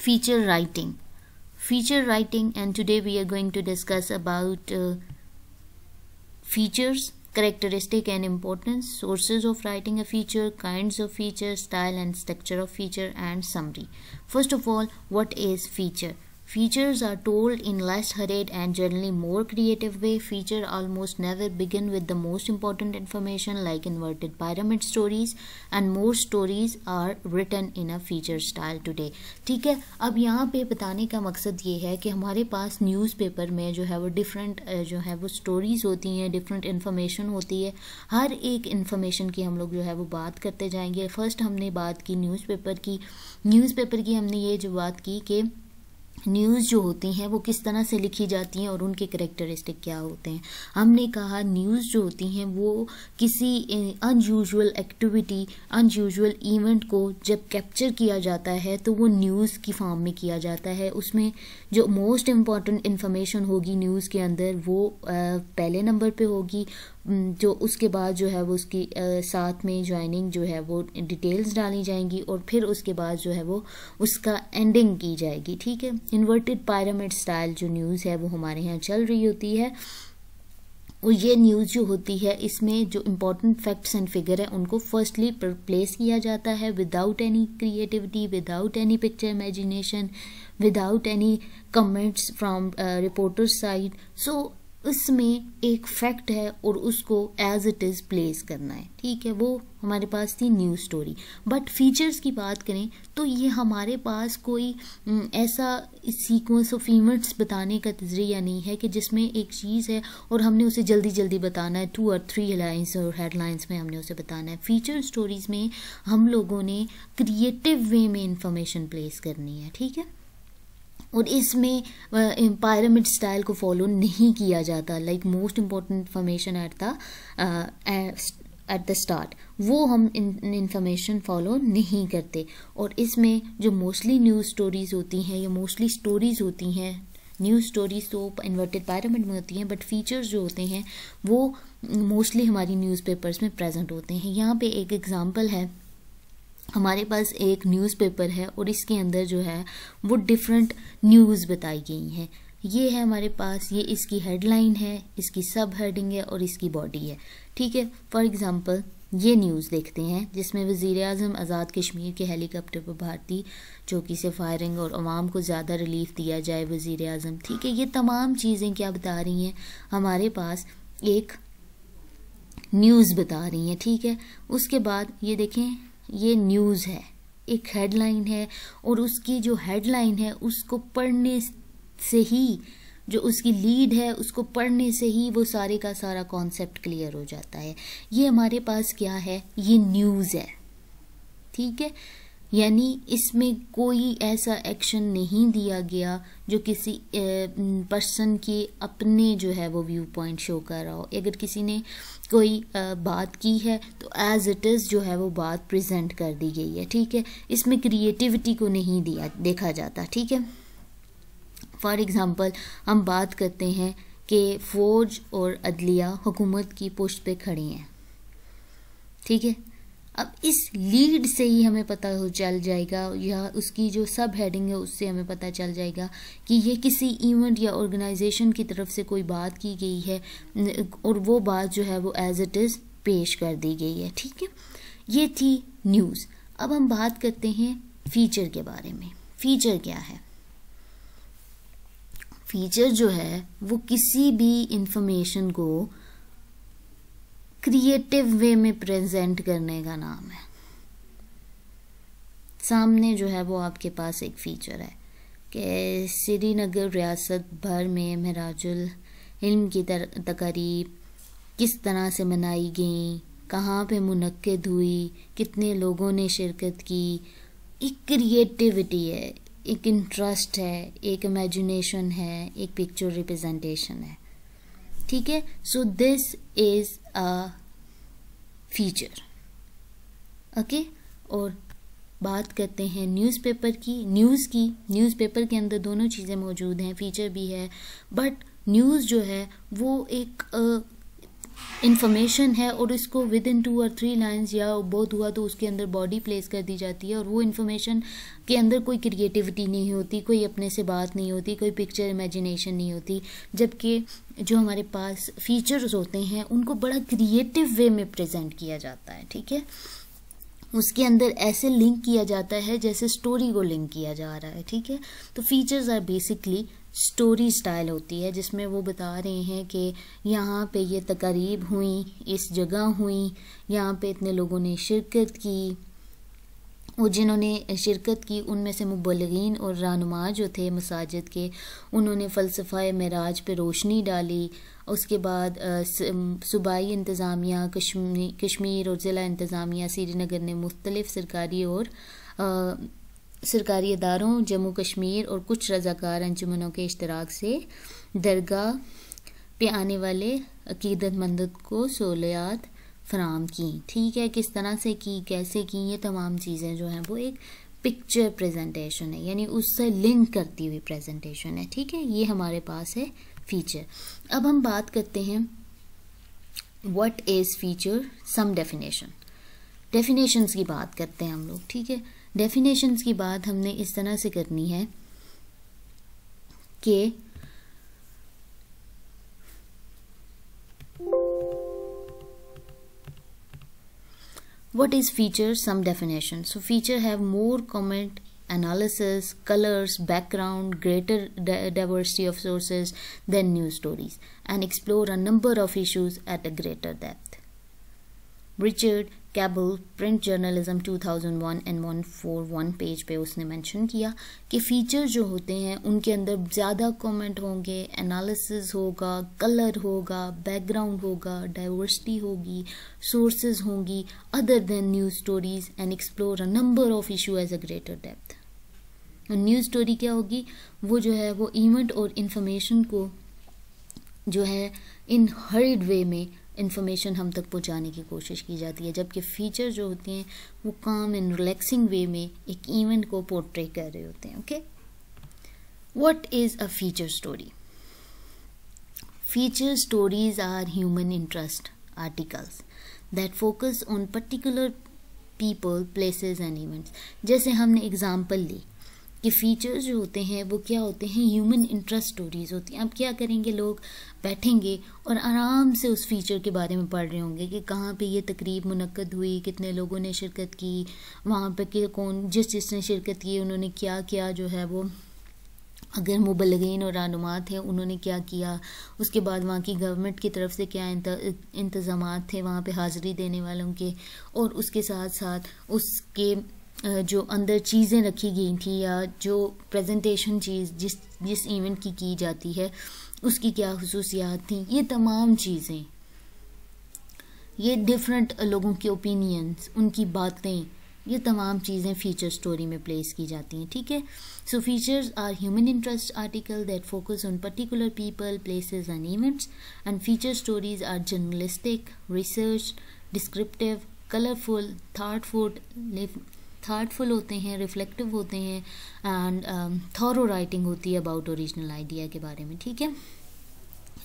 feature writing. Feature writing, and today we are going to discuss about features, characteristic and importance, sources of writing a feature, kinds of feature, style and structure of feature, and summary. First of all, what is feature? Features are told in less hurried and generally more creative way. Feature almost never begin with the most important information like inverted pyramid stories, and more stories are written in a feature style today. ठीक है, अब यहाँ पे बताने का मकसद ये है कि हमारे पास न्यूज़पेपर में जो है वो डिफरेंट जो है वो स्टोरीज़ होती हैं, डिफरेंट इन्फॉर्मेशन होती है. हर एक इन्फॉर्मेशन की हम लोग जो है वो बात करते जाएंगे. फर्स्ट हमने बात की न्यूज़पेपर की हमने ये जो बात की कि न्यूज़ जो होती हैं वो किस तरह से लिखी जाती हैं और उनके करैक्टरिस्टिक क्या होते हैं. हमने कहा न्यूज़ जो होती हैं वो किसी अनयूजुअल एक्टिविटी, अनयूजुअल इवेंट को जब कैप्चर किया जाता है तो वो न्यूज़ की फॉर्म में किया जाता है. उसमें जो मोस्ट इम्पॉर्टेंट इंफॉर्मेशन होगी न्यूज़ के अंदर वो पहले नंबर पे होगी. जो उसके बाद जो है वो उसकी साथ में ज्वाइनिंग जो है वो डिटेल्स डाली जाएंगी और फिर उसके बाद जो है वो उसका एंडिंग की जाएगी. ठीक है, इन्वर्टेड पायरामिड स्टाइल जो न्यूज़ है वो हमारे यहाँ चल रही होती है. और ये न्यूज़ जो होती है इसमें जो इम्पोर्टेंट फैक्ट्स एंड फिगर है उनको फर्स्टली प्लेस किया जाता है without any creativity, without any picture imagination, without any comments from reporter side. So उसमें एक फैक्ट है और उसको एज इट इज़ प्लेस करना है. ठीक है, वो हमारे पास थी न्यूज़ स्टोरी. बट फीचर्स की बात करें तो ये हमारे पास कोई ऐसा सीक्वेंस ऑफ इवेंट्स बताने का नज़रिया नहीं है कि जिसमें एक चीज़ है और हमने उसे जल्दी जल्दी बताना है, 2 और 3 लाइन्स और हेडलाइंस में हमने उसे बताना है. फीचर स्टोरीज़ में हम लोगों ने क्रिएटिव वे में इंफॉर्मेशन प्लेस करनी है. ठीक है, और इसमें पायरामिड स्टाइल को फॉलो नहीं किया जाता. Like most important information at the start वो हम इंफॉर्मेशन फॉलो नहीं करते. और इसमें जो मोस्टली न्यूज़ स्टोरीज़ होती हैं या मोस्टली स्टोरीज़ होती हैं, न्यूज़ स्टोरीज तो इन्वर्टेड पायरामिड में होती हैं बट फीचर्स जो होते हैं वो मोस्टली हमारी न्यूज़पेपर्स में प्रेजेंट होते हैं. यहाँ पे एक एग्जांपल है, हमारे पास एक न्यूज़पेपर है और इसके अंदर जो है वो डिफरेंट न्यूज़ बताई गई हैं. ये है हमारे पास, ये इसकी हेडलाइन है, इसकी सब हेडिंग है और इसकी बॉडी है. ठीक है, फॉर एग्जांपल ये न्यूज़ देखते हैं जिसमें वज़ीर-ए-आज़म आज़ाद कश्मीर के हेलीकॉप्टर पर भारतीय चौकी से फायरिंग और अवाम को ज़्यादा रिलीफ दिया जाए वज़ीर-ए-आज़म. ठीक है, ये तमाम चीज़ें क्या बता रही हैं, हमारे पास एक न्यूज़ बता रही हैं. ठीक है, उसके बाद ये देखें, ये न्यूज़ है, एक हेडलाइन है और उसकी जो हेडलाइन है उसको पढ़ने से ही, जो उसकी लीड है उसको पढ़ने से ही वो सारे का सारा कॉन्सेप्ट क्लियर हो जाता है. ये हमारे पास क्या है, ये न्यूज़ है. ठीक है, यानी इसमें कोई ऐसा एक्शन नहीं दिया गया जो किसी पर्सन के अपने जो है वो व्यू पॉइंट शो कर रहा हो. अगर किसी ने कोई बात की है तो एज इट इज़ जो है वो बात प्रेजेंट कर दी गई है. ठीक है, इसमें क्रिएटिविटी को नहीं देखा जाता. ठीक है, फॉर एग्ज़ाम्पल हम बात करते हैं कि फ़ौज और अदलिया हुकूमत की पुष्ट पे खड़ी हैं. ठीक है, अब इस लीड से ही हमें पता हो चल जाएगा या उसकी जो सब हेडिंग है उससे हमें पता चल जाएगा कि ये किसी इवेंट या ऑर्गेनाइजेशन की तरफ से कोई बात की गई है और वो बात जो है वो एज इट इज़ पेश कर दी गई है. ठीक है, ये थी न्यूज़. अब हम बात करते हैं फीचर के बारे में. फीचर क्या है? फीचर जो है वो किसी भी इंफॉर्मेशन को क्रिएटिव वे में प्रेजेंट करने का नाम है. सामने जो है वो आपके पास एक फीचर है कि श्रीनगर रियासत भर में महराजुल इल्म की तकारीब किस तरह से मनाई गई, कहाँ पे मुनक्किद हुई, कितने लोगों ने शिरकत की. एक क्रिएटिविटी है, एक इंटरेस्ट है, एक इमेजिनेशन है, एक पिक्चर रिप्रेजेंटेशन है. ठीक है, so this is a feature. Okay, और बात करते हैं न्यूज़पेपर की, न्यूज़ की. न्यूज़पेपर के अंदर दोनों चीज़ें मौजूद हैं, फीचर भी है. बट न्यूज़ जो है वो एक इंफॉर्मेशन है और इसको विद इन 2 और 3 लाइन्स या बहुत हुआ तो उसके अंदर बॉडी प्लेस कर दी जाती है, और वो इन्फॉर्मेशन के अंदर कोई क्रिएटिविटी नहीं होती, कोई अपने से बात नहीं होती, कोई पिक्चर इमेजिनेशन नहीं होती। जबकि जो हमारे पास फीचर्स होते हैं उनको बड़ा क्रिएटिव वे में प्रेजेंट किया जाता है, ठीक है। उसके अंदर ऐसे लिंक किया जाता है जैसे स्टोरी को लिंक किया जा रहा है, ठीक है। तो features are basically story style होती है, जिसमें वो बता रहे हैं कि यहाँ पे ये तकारीब हुई, इस जगह हुई, यहाँ पे इतने लोगों ने शिरकत की, और जिन्होंने शिरकत की उनमें से मुबल्लिगीन और रहनुमा जो थे मसाजिद के, उन्होंने फ़लसफ़ा मेराज पे रोशनी डाली। उसके बाद सूबाई इंतज़ामिया कश्मीर और ज़िला इंतज़ामिया श्रीनगर ने मुख्तलिफ़ सरकारी इदारों जम्मू कश्मीर और कुछ रज़ाकार अंजुमनों के इश्तराक से दरगाह पे आने वाले अकीदतमंदों को सहूलियात फराम की, ठीक है। किस तरह से की, कैसे की, ये तमाम चीज़ें जो हैं वो एक पिक्चर प्रेजेंटेशन है, यानी उससे लिंक करती हुई प्रेजेंटेशन है, ठीक है। ये हमारे पास है फीचर। अब हम बात करते हैं what is feature, some definitions की बात करते हैं हम लोग, ठीक है। डेफिनेशंस की बात हमने इस तरह से करनी है कि what is feature, some definition. So feature have more comment, analysis, colors, background, greater diversity of sources than news stories, and explore a number of issues at a greater depth. Richard Cabell, Print Journalism 2001 and 141 page पे उसने mention किया कि feature जो होते हैं उनके अंदर ज़्यादा कमेंट होंगे, एनालिसिस होगा, कलर होगा, बैकग्राउंड होगा, डाइवर्सिटी होगी, सोर्सेज होंगी other than news stories, and explore a number of issue as a greater depth. News story क्या होगी, वो जो है वो इवेंट और इन्फॉर्मेशन को जो है इन हर्ड वे में इन्फॉर्मेशन हम तक पहुंचाने की कोशिश की जाती है, जबकि फीचर जो होते हैं वो काम एंड रिलैक्सिंग वे में एक इवेंट को पोर्ट्रे कर रहे होते हैं, okay. What is a feature story? Feature stories are human interest articles that focus on particular people, places and events. जैसे हमने एग्जाम्पल ली कि फीचर्स जो होते हैं वो क्या होते हैं, ह्यूमन इंटरेस्ट स्टोरीज होती हैं। अब क्या करेंगे, लोग बैठेंगे और आराम से उस फीचर के बारे में पढ़ रहे होंगे कि कहाँ पे ये तकरीब मुनक्कद हुई, कितने लोगों ने शिरकत की, वहाँ पे कि कौन जिसने शिरकत की उन्होंने क्या किया, जो है वो अगर मुबल्लिगीन और रहनुमा थे उन्होंने क्या किया, उसके बाद वहाँ की गवर्नमेंट की तरफ से क्या इंतज़ामात थे वहाँ पे हाज़िरी देने वालों के, और उसके साथ साथ उसके जो अंदर चीज़ें रखी गई थी या जो प्रेजेंटेशन चीज़ जिस इवेंट की जाती है उसकी क्या खुसूसियात थी, ये तमाम चीज़ें, ये डिफरेंट लोगों के ओपिनियंस, उनकी बातें, ये तमाम चीज़ें फीचर स्टोरी में प्लेस की जाती हैं, ठीक है। So features are human interest article that focus on particular people, places and events, and feature stories are journalistic, research, descriptive, colourful, thoughtful होते हैं, रिफ्लेक्टिव होते हैं, एंड थॉरो राइटिंग होती है अबाउट ओरिजिनल आइडिया के बारे में, ठीक है,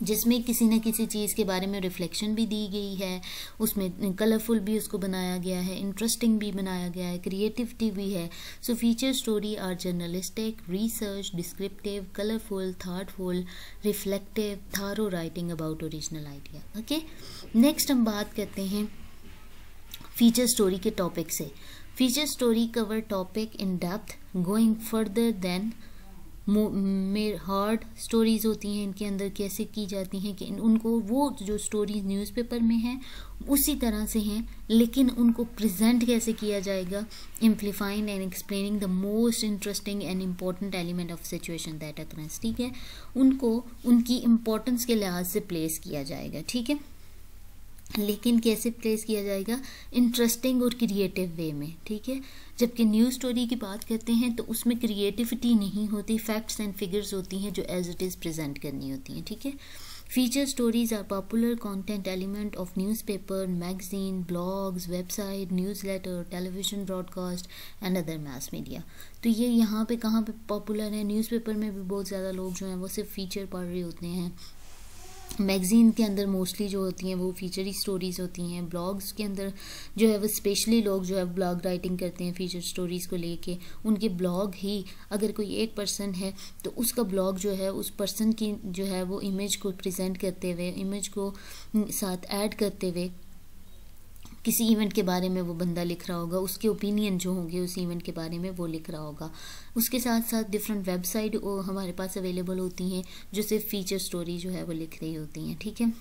जिसमें किसी न किसी चीज़ के बारे में रिफ्लेक्शन भी दी गई है, उसमें कलरफुल भी उसको बनाया गया है, इंटरेस्टिंग भी बनाया गया है, क्रिएटिविटी भी है। So feature story are journalistic, research, descriptive, colourful, thoughtful, reflective, thorough writing about original idea, okay. Next हम बात करते हैं फीचर स्टोरी के टॉपिक से। Feature story cover topic in depth going further than hard stories होती हैं। इनके अंदर कैसे की जाती हैं कि उनको वो जो स्टोरीज न्यूज़पेपर में हैं उसी तरह से हैं, लेकिन उनको प्रेजेंट कैसे किया जाएगा, एम्प्लीफाइंग and explaining the most interesting and important element of situation that occurrence, ठीक है, उनको उनकी इम्पोर्टेंस के लिहाज से प्लेस किया जाएगा, ठीक है, लेकिन कैसे प्लेस किया जाएगा, इंटरेस्टिंग और क्रिएटिव वे में, ठीक है। जबकि न्यूज़ स्टोरी की बात करते हैं तो उसमें क्रिएटिविटी नहीं होती, फैक्ट्स एंड फिगर्स होती हैं जो एज इट इज़ प्रेजेंट करनी होती हैं, ठीक है। Feature stories are popular content element of newspaper, magazine, blogs, website, newsletter, television broadcast and other mass media. तो ये यहाँ पे कहाँ पे पॉपुलर है, न्यूज़पेपर में भी बहुत ज़्यादा लोग जो हैं वो सिर्फ फीचर पढ़ रहे होते हैं, मैगज़ीन के अंदर मोस्टली जो होती हैं वो फीचर स्टोरीज़ होती हैं। ब्लॉग्स के अंदर जो है वो स्पेशली लोग जो है ब्लॉग राइटिंग करते हैं फीचर स्टोरीज़ को लेके। उनके ब्लॉग ही, अगर कोई एक पर्सन है तो उसका ब्लॉग जो है उस पर्सन की जो है वो इमेज को प्रेजेंट करते हुए, इमेज को साथ ऐड करते हुए किसी इवेंट के बारे में वो बंदा लिख रहा होगा, उसके ओपिनियन जो होंगे उस इवेंट के बारे में वो लिख रहा होगा। उसके साथ साथ डिफरेंट वेबसाइट हमारे पास अवेलेबल होती हैं जो सिर्फ फीचर स्टोरी जो है वो लिख रही होती हैं, ठीक है।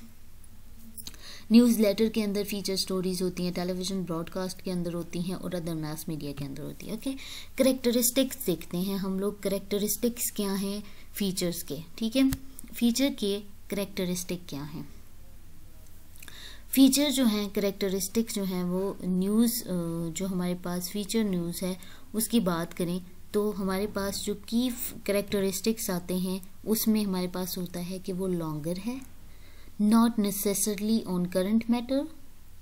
न्यूज़ लेटर के अंदर फीचर स्टोरीज होती हैं, टेलीविज़न ब्रॉडकास्ट के अंदर होती हैं और अदर मास मीडिया के अंदर होती है। ओके, करेक्टरिस्टिक्स देखते हैं हम लोग। करेक्टरिस्टिक्स क्या हैं फीचर्स के, ठीक है। फीचर के करेक्टरिस्टिक क्या हैं? फीचर जो हैं, करेक्टरिस्टिक्स जो हैं वो न्यूज़ जो हमारे पास फीचर न्यूज़ है उसकी बात करें तो हमारे पास जो की करेक्टरिस्टिक्स आते हैं उसमें हमारे पास होता है कि वो लॉन्गर है, not necessarily on current matter,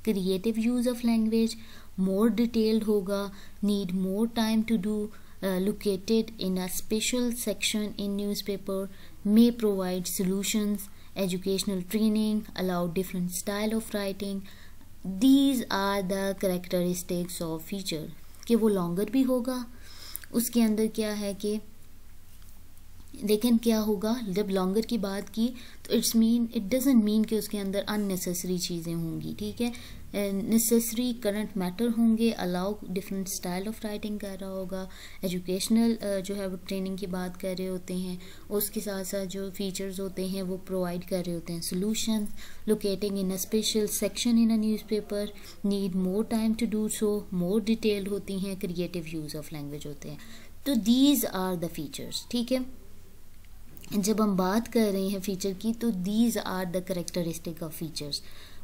creative use of language, more detailed होगा, need more time to do, located in a special section in newspaper, may provide solutions, educational training, allow different style of writing. These are the characteristics of feature. कि वो longer भी होगा, उसके अंदर क्या है कि लेकिन क्या होगा जब लॉन्गर की बात की तो इट डजेंट मीन कि उसके अंदर अननेसेसरी चीज़ें होंगी, ठीक है। नेसेसरी करंट मैटर होंगे, allow different style of writing कर रहा होगा, एजुकेशनल जो है वो ट्रेनिंग की बात कर रहे होते हैं, उसके साथ साथ जो फीचर्स होते हैं वो प्रोवाइड कर रहे होते हैं solution, locating in a special section in a newspaper, need more time to do so, more detailed होती हैं, क्रिएटिव यूज़ ऑफ लैंग्वेज होते हैं। तो दीज आर द फीचर्स, ठीक है। जब हम बात कर रहे हैं फीचर की तो these are the characteristic of features.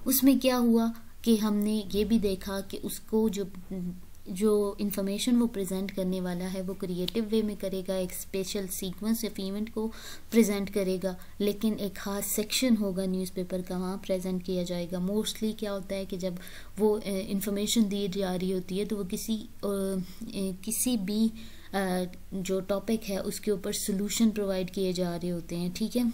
उसमें क्या हुआ कि हमने ये भी देखा कि उसको जो इंफॉर्मेशन वो प्रेजेंट करने वाला है वो क्रिएटिव वे में करेगा, एक स्पेशल सीक्वेंस ऑफ इवेंट को प्रेजेंट करेगा, लेकिन एक खास सेक्शन होगा न्यूज़पेपर का वहाँ प्रेजेंट किया जाएगा। मोस्टली क्या होता है कि जब वो इंफॉर्मेशन दी जा रही होती है तो वो किसी भी जो टॉपिक है उसके ऊपर सोल्यूशन प्रोवाइड किए जा रहे होते हैं, ठीक है।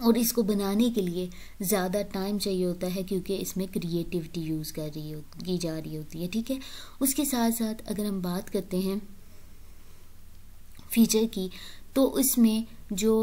और इसको बनाने के लिए ज़्यादा टाइम चाहिए होता है क्योंकि इसमें क्रिएटिविटी यूज़ की जा रही होती है, ठीक है। उसके साथ साथ अगर हम बात करते हैं फीचर की तो इसमें जो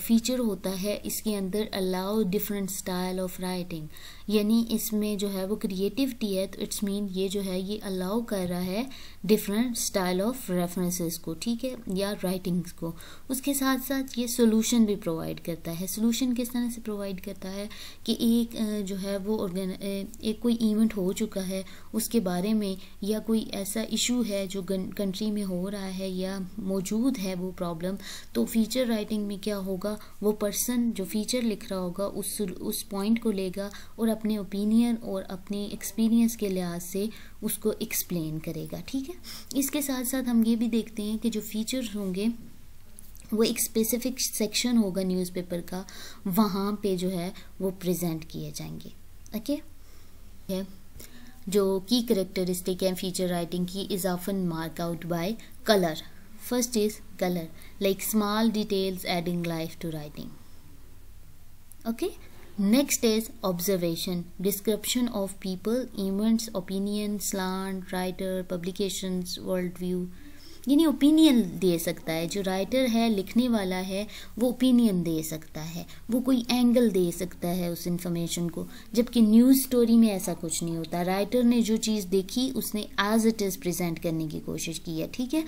फीचर होता है इसके अंदर allow different style of writing, यानी इसमें जो है वो क्रिएटिविटी है तो इट्स मीन ये जो है ये अलाउ कर रहा है डिफरेंट स्टाइल ऑफ रेफरेंसेस को, ठीक है, या राइटिंग्स को। उसके साथ साथ ये सोल्यूशन भी प्रोवाइड करता है। सोल्यूशन किस तरह से प्रोवाइड करता है कि एक जो है वो एक कोई इवेंट हो चुका है उसके बारे में, या कोई ऐसा इशू है जो कंट्री में हो रहा है या मौजूद है वो प्रॉब्लम, तो फीचर राइटिंग में क्या होगा, वो पर्सन जो फीचर लिख रहा होगा उस पॉइंट को लेगा और अपने ओपिनियन और अपने एक्सपीरियंस के लिहाज से उसको एक्सप्लेन करेगा, ठीक है। इसके साथ साथ हम ये भी देखते हैं कि जो फीचर्स होंगे वो एक स्पेसिफिक सेक्शन होगा न्यूज़पेपर का, वहाँ पे जो है वो प्रेजेंट किए जाएंगे, ओके। जो की करेक्टरिस्टिक है फीचर राइटिंग की is often mark out by colour. First is color, like small details adding life to writing. Okay. Next is observation, description of people, events, opinions, slant, writer, publications, worldview. यानी opinion दे सकता है, जो writer है लिखने वाला है वो opinion दे सकता है, वो कोई एंगल दे सकता है उस इंफॉर्मेशन को, जबकि न्यूज़ स्टोरी में ऐसा कुछ नहीं होता। राइटर ने जो चीज़ देखी उसने एज इट इज़ प्रेजेंट करने की कोशिश की है, ठीक है।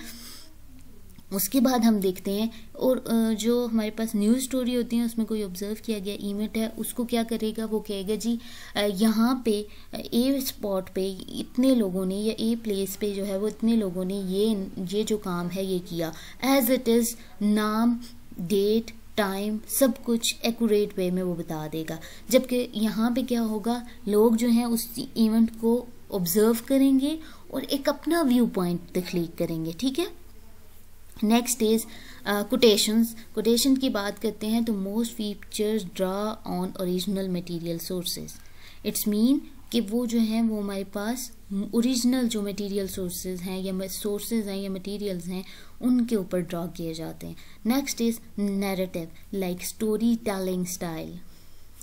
उसके बाद हम देखते हैं और जो हमारे पास न्यूज़ स्टोरी होती है उसमें कोई ऑब्जर्व किया गया इवेंट है, उसको क्या करेगा, वो कहेगा जी यहाँ पे ए स्पॉट पे इतने लोगों ने या ए प्लेस पे जो है वो इतने लोगों ने ये जो काम है ये किया, एज इट इज़ नाम, डेट, टाइम, सब कुछ एक्यूरेट वे में वो बता देगा। जबकि यहाँ पे क्या होगा, लोग जो हैं उस इवेंट को ऑब्जर्व करेंगे और एक अपना व्यू पॉइंट तख्लीक करेंगे, ठीक है। Next is quotations. कोटेशन की बात करते हैं तो most features draw on original material sources. It's mean कि वो जो हैं वो हमारे पास ओरिजिनल जो मटेरियल सोर्सेज हैं या सोर्सेज हैं या मटेरियल्स हैं उनके ऊपर ड्रा किए जाते हैं। Next is narrative, like story telling style,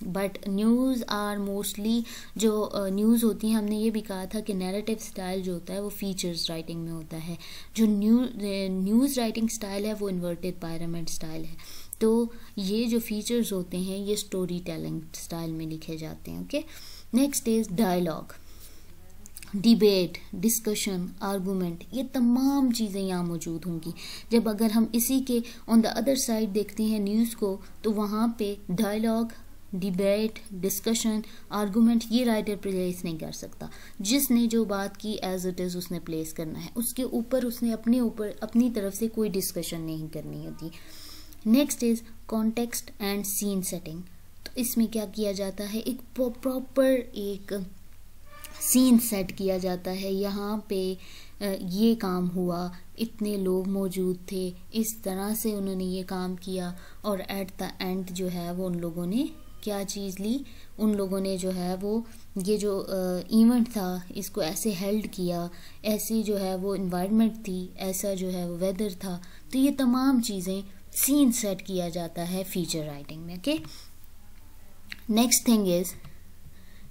but news are mostly जो न्यूज़ होती हैं, हमने ये भी कहा था कि नैरेटिव स्टाइल जो होता है वो फीचर्स राइटिंग में होता है। जो न्यूज़ राइटिंग स्टाइल है वो इन्वर्टेड पिरामिड स्टाइल है। तो ये जो फीचर्स होते हैं ये स्टोरी टेलिंग स्टाइल में लिखे जाते हैं। Okay, next is dialogue, debate, discussion, argument, ये तमाम चीज़ें यहाँ मौजूद होंगी। जब अगर हम इसी के ऑन द अदर साइड देखते हैं न्यूज़ को, तो वहाँ पे डायलॉग, डिबेट, डिस्कशन, आर्गूमेंट ये राइटर प्लेस नहीं कर सकता। जिसने जो बात की एज इट इज़ उसने प्लेस करना है, उसके ऊपर उसने अपनी तरफ से कोई डिस्कशन नहीं करनी होती। Next is context and scene setting. तो इसमें क्या किया जाता है, एक प्रॉपर एक सीन सेट किया जाता है। यहाँ पे ये काम हुआ, इतने लोग मौजूद थे, इस तरह से उन्होंने ये काम किया, और एट द एंड जो है वो उन लोगों ने क्या चीज़ ली, उन लोगों ने जो है वो ये जो इवेंट था इसको ऐसे हेल्ड किया, ऐसी जो है वो इन्वायरमेंट थी, ऐसा जो है वो वेदर था। तो ये तमाम चीज़ें सीन सेट किया जाता है फीचर राइटिंग में। Okay, next thing is,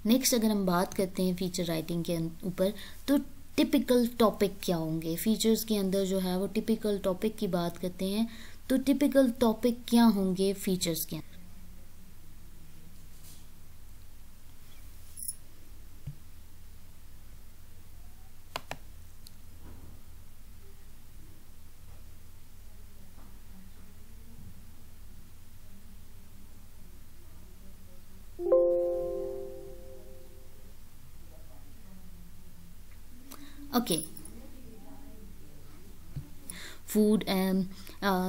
next अगर हम बात करते हैं फीचर राइटिंग के ऊपर, तो टिपिकल टॉपिक क्या होंगे फीचर्स के अंदर जो है वो टिपिकल टॉपिक की बात करते हैं। तो टिपिकल टॉपिक क्या होंगे फीचर्स के अंदर? ओके, फूड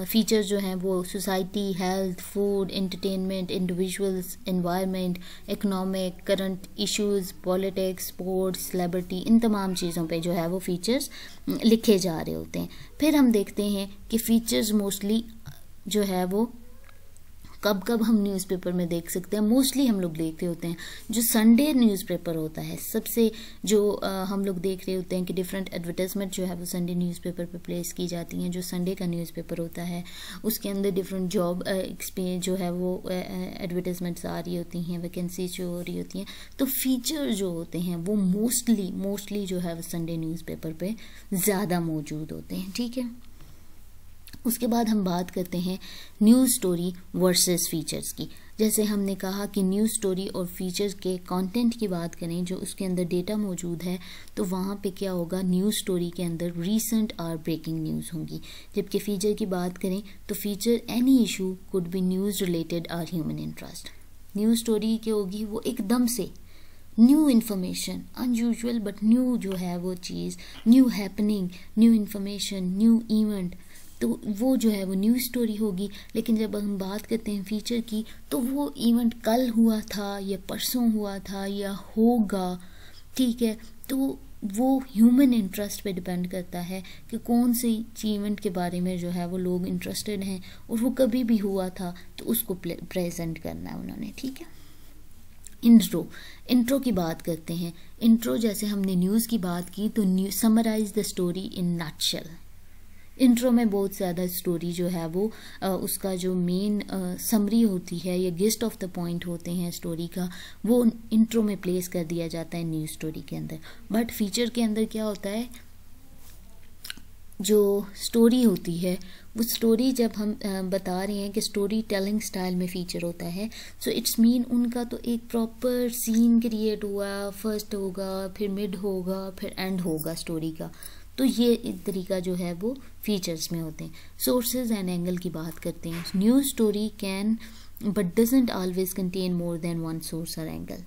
फीचर्स जो हैं वो society, health, food, entertainment, individuals, environment, economic, current issues, politics, sports, celebrity, इन तमाम चीज़ों पे जो है वो फीचर्स लिखे जा रहे होते हैं। फिर हम देखते हैं कि फीचर्स मोस्टली जो है वो कब कब हम न्यूज़पेपर में देख सकते हैं। मोस्टली हम लोग देखते होते हैं जो संडे न्यूज़पेपर होता है, सबसे जो हम लोग देख रहे होते हैं कि डिफरेंट एडवर्टाइजमेंट जो है वो संडे न्यूज़पेपर पे प्लेस की जाती हैं। जो संडे का न्यूज़पेपर होता है उसके अंदर डिफरेंट जॉब एक्सपीरियंस जो है वो एडवर्टाइजमेंट्स आ रही होती हैं, वैकेंसीज जो हो रही होती हैं। तो फीचर जो होते हैं वो मोस्टली जो है वो संडे न्यूज़पेपर पे ज़्यादा मौजूद होते हैं। ठीक है, उसके बाद हम बात करते हैं न्यूज़ स्टोरी वर्सेस फीचर्स की। जैसे हमने कहा कि न्यूज़ स्टोरी और फीचर्स के कंटेंट की बात करें, जो उसके अंदर डेटा मौजूद है, तो वहाँ पे क्या होगा, न्यूज़ स्टोरी के अंदर रीसेंट और ब्रेकिंग न्यूज़ होंगी। जबकि फीचर की बात करें तो feature any issue could be news related और ह्यूमन इंटरेस्ट। न्यूज़ स्टोरी क्या होगी, वो एकदम से new information, unusual but new जो है वो चीज़, new happening, new information, new event, तो वो जो है वो न्यूज़ स्टोरी होगी। लेकिन जब हम बात करते हैं फीचर की, तो वो इवेंट कल हुआ था या परसों हुआ था या होगा, ठीक है, तो वो ह्यूमन इंटरेस्ट पे डिपेंड करता है कि कौन सी इवेंट के बारे में जो है वो लोग इंटरेस्टेड हैं, और वो कभी भी हुआ था तो उसको प्रेजेंट करना है उन्होंने। ठीक है, इंट्रो की बात करते हैं। इंट्रो जैसे हमने न्यूज़ की बात की, तो summarize the story in nutshell. Intro में बहुत ज़्यादा स्टोरी जो है वो उसका जो मेन समरी होती है या गेस्ट ऑफ द पॉइंट होते हैं स्टोरी का, वो इंट्रो में प्लेस कर दिया जाता है न्यूज़ स्टोरी के अंदर। बट फीचर के अंदर क्या होता है, जो स्टोरी होती है वो स्टोरी जब हम बता रहे हैं कि स्टोरी टेलिंग स्टाइल में फीचर होता है, सो इट्स मीन उनका तो एक प्रॉपर सीन क्रिएट हुआ, फर्स्ट होगा, फिर मिड होगा, फिर एंड होगा स्टोरी का। तो ये एक तरीका जो है वो फीचर्स में होते हैं। सोर्सेज एंड एंगल की बात करते हैं। News story can but doesn't always contain more than one source और एंगल।